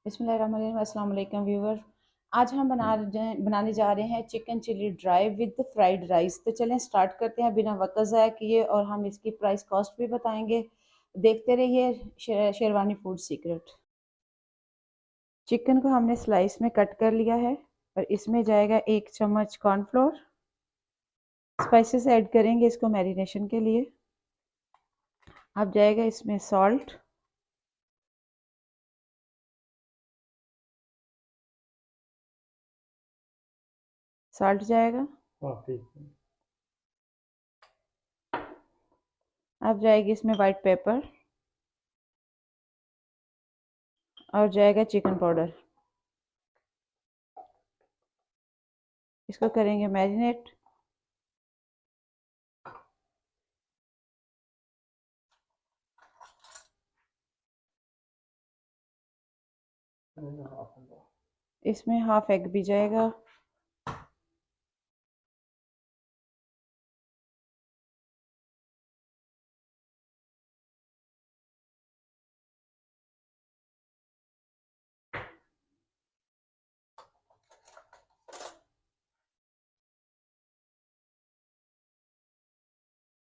बिस्मिल्लाहिर्रहमानिर्रहीम। अस्सलाम वालेकुम व्यूवर। आज हम बनाने जा रहे हैं chicken chilli dry with fried rice. तो चलें स्टार्ट करते हैं बिना वक्त ज़ाया किए, और हम इसकी प्राइस कॉस्ट भी बताएंगे। देखते रहिए शेरवानी फूड सीक्रेट। चिकन को हमने स्लाइस में कट कर लिया है, और इसमें जाएगा 1 चम्मच कॉर्नफ्लोर। स्पाइसेस ऐड करेंगे इसको मैरिनेशन के लिए। अब जाएगा इसमें सॉल्ट, सॉल्ट जाएगा। हाँ ठीक है। अब जाएगी इसमें वाइट पेपर, और जाएगा चिकन पाउडर। इसको करेंगे मैरिनेट। इसमें हाफ एग भी जाएगा।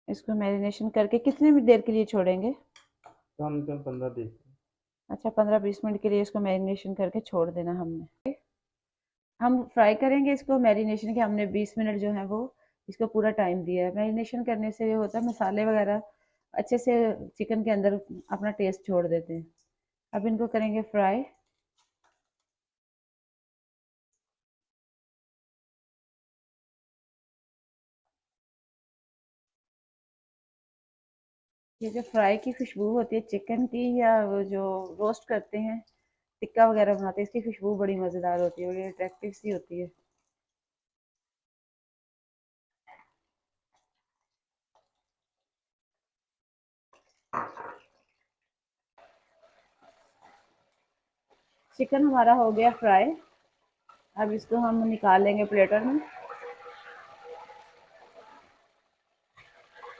इसको मैरिनेशन करके कितने देर के लिए छोड़ेंगे? कम से कम 15-20। अच्छा, 15-20 मिनट के लिए इसको मैरिनेशन करके छोड़ देना हमने। हम फ्राई करेंगे इसको। मैरिनेशन के हमने 20 मिनट जो है वो इसको पूरा टाइम दिया है। मैरिनेशन करने से ये होता है मसाले वगैरह अच्छे से चिकन के अंदर अपना टेस्ट छोड़ देते हैं। अब इनको करेंगे फ्राई। ये जो फ्राई की खुशबू होती है चिकन की, या वो जो रोस्ट करते हैं टिक्का वगैरह बनाते हैं, इसकी खुशबू बड़ी मज़ेदार होती है, बड़ी अट्रैक्टिव सी होती है। चिकन हमारा हो गया फ्राई। अब इसको हम निकाल लेंगे प्लेटर में।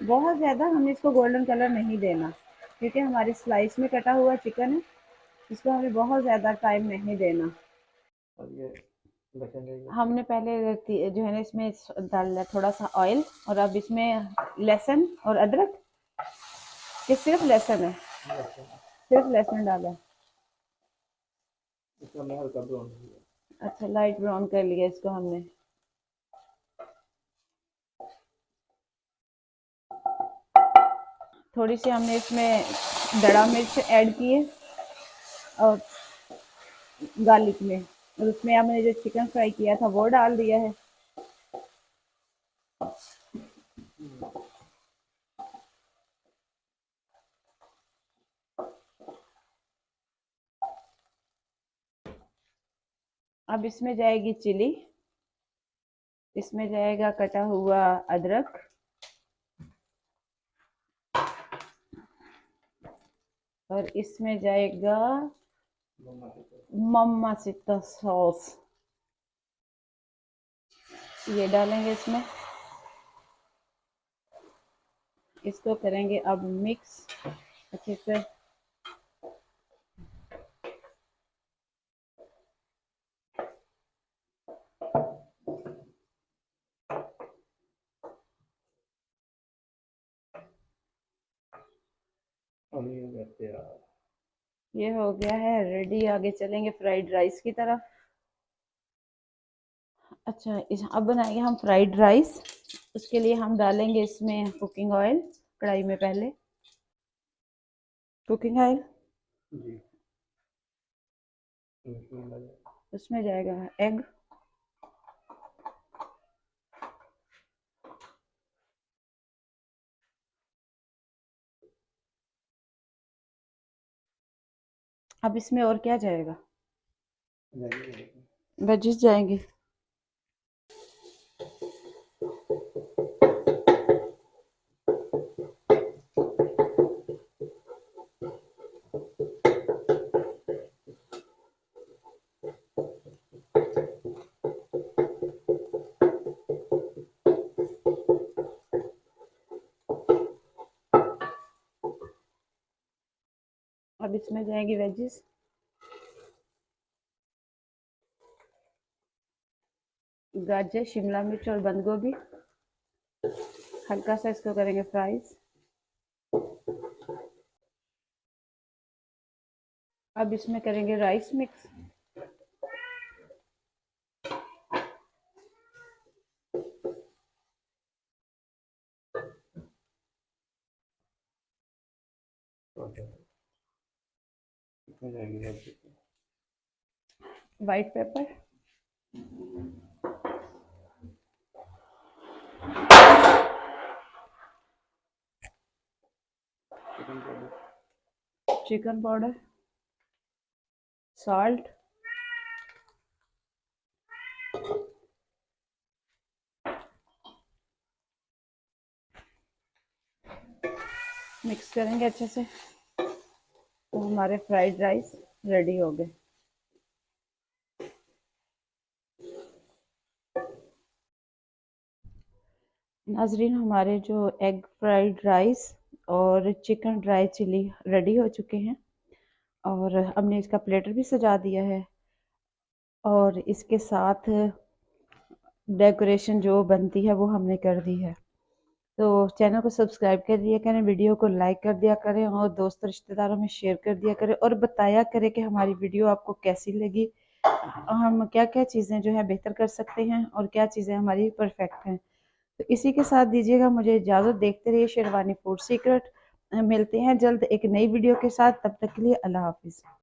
बहुत ज़्यादा हमें इसको गोल्डन कलर नहीं देना, क्योंकि हमारी स्लाइस में कटा हुआ चिकन है। इसको हमें बहुत ज़्यादा टाइम नहीं देना। और ये लहसुन हमने पहले जो है ना इसमें डाल थोड़ा सा ऑयल, और अब इसमें लहसुन और अदरक। ये सिर्फ लहसुन है, सिर्फ लहसुन डाला है। इसको हमने हल्का ब्राउन किया। अच्छा, लाइट ब्राउन कर लिया इसको हमने। थोड़ी सी हमने इसमें दड़ा मिर्च ऐड किए, और गार्लिक में, और उसमें हमने जो चिकन फ्राई किया था वो डाल दिया है। अब इसमें जाएगी चिली, इसमें जाएगा कटा हुआ अदरक, और इसमें जाएगा मम्मा सिता सॉस। ये डालेंगे इसमें। इसको करेंगे अब मिक्स अच्छे से। ये हो गया है रेडी। आगे चलेंगे फ्राइड राइस की तरफ। अच्छा, अब बनाएंगे हम फ्राइड राइस। उसके लिए हम डालेंगे इसमें कुकिंग ऑयल कढ़ाई में। पहले कुकिंग ऑयल, जी। उसमें जाएगा एग, अब इसमें और क्या जाएगा? वेजिस जाएंगे। अब इसमें जाएंगी वेजिस। गाजर, शिमला मिर्च और बंद गोभी। हल्का सा इसको करेंगे फ्राइज। अब इसमें करेंगे राइस मिक्स। कितनी जाएगी सब्जी? White paper, chicken powder, chicken powder, salt, mix करेंगे अच्छे से। तो हमारे फ्राइड राइस रेडी हो गए। नाजरीन, हमारे जो एग फ्राइड राइस और चिकन ड्राई चिली रेडी हो चुके हैं और हमने इसका प्लेटर भी सजा दिया है और इसके साथ डेकोरेशन जो बनती है वो हमने कर दी है। तो चैनल को सब्सक्राइब कर दिया करें, वीडियो को लाइक कर दिया करें और दोस्त रिश्तेदारों में शेयर कर दिया करें और बताया करें कि हमारी वीडियो आपको कैसी लगी, हम क्या क्या चीज़ें जो है बेहतर कर सकते हैं और क्या चीज़ें हमारी परफेक्ट हैं। तो इसी के साथ दीजिएगा मुझे इजाज़त। देखते रहिए शेरवानी फूड सीक्रेट। मिलते हैं जल्द एक नई वीडियो के साथ, तब तक के लिए अल्लाह हाफिज़।